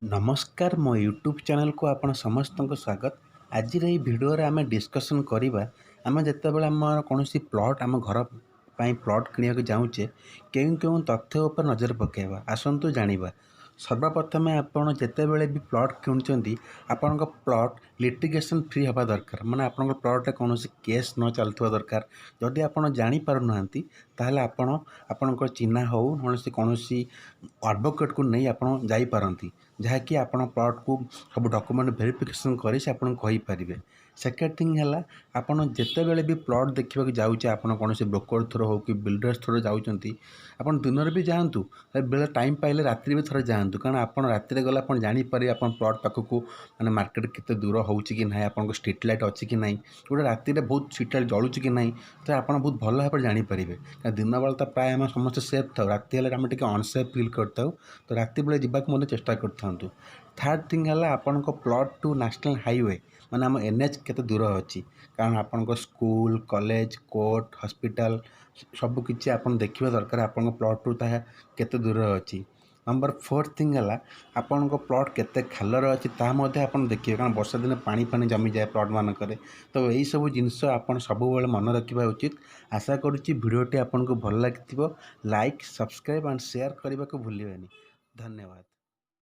नमस्कार मो YouTube channel को आपण समस्त को स्वागत। आज भिडियो रे आमे डिस्कशन करिबा आमे जेतेबेले आम कोनोसी प्लॉट आम घर पई प्लॉट किनिया को जाउचे केउ केउ तथ्य ऊपर नजर पकेबा आसंतु जानिबा। सर्वप्रथमे आपण जेतेबेले भी प्लॉट किणुचंती आपणक प्लॉट लिटिगेशन फ्री हवा दरकार माने आपणक प्लॉट रे कोनोसी केस न चलथुवा दरकार। जदि आपण जानि पारु नांती ताहले आपण आपणक चिन्हा हो कोनोसी एडवोकेट को नहीं आपण जाई पारंती जहाँकि आपण प्लॉट को सब डॉक्यूमेंट वेरिफिकेशन करी से आपण कहि परिबे। सेकेंड थिंग हैला आपण जेतेबेले भी प्लॉट देखिबा जाउचे आपण कोनोसी ब्रोकर थ्रू हो कि बिल्डर्स थ्रू जाउचंती आपण दिन भी जातु बेले टाइम पाइले रात्रि भी थोड़े जातु कारण आपड़ राति गला आप जापर आप प्लॉट पाखक मैंने मार्केट केते दूर होउची कि ना आप स्ट्रीट लाइट अच्छी कि ना गोटे राति बहुत स्ट्रीट लाइट जलुची कि ना तो आप बहुत भल भाव जापर दिन बेला तो प्राय आम समस्त सेफ था राति आम टे अनसेफ फिल करता तो राति बेले जावाक चेष्टा करूँ। थर्ड थिंग है आपण प्लॉट टू नेशनल हाईवे माने आम एनएच केते दूर अच्छी कारण आपण स्कूल कॉलेज कोर्ट हॉस्पिटल सबकि आप देखा दरकार आपण प्लॉट टू ता केते दूर अच्छी। नंबर फोर्थ थिंग है आपण प्लॉट केते खालर अच्छी आप देखिए कारण वर्षा दिन पानी पानी जमी जाए प्लॉट मानक तो यही सब जिनस आप सब मन रखा उचित। आशा करुच्ची भिडियोटी आपको भल लगी लाइक सब्सक्राइब एंड शेयर करने को भूलिए। धन्यवाद।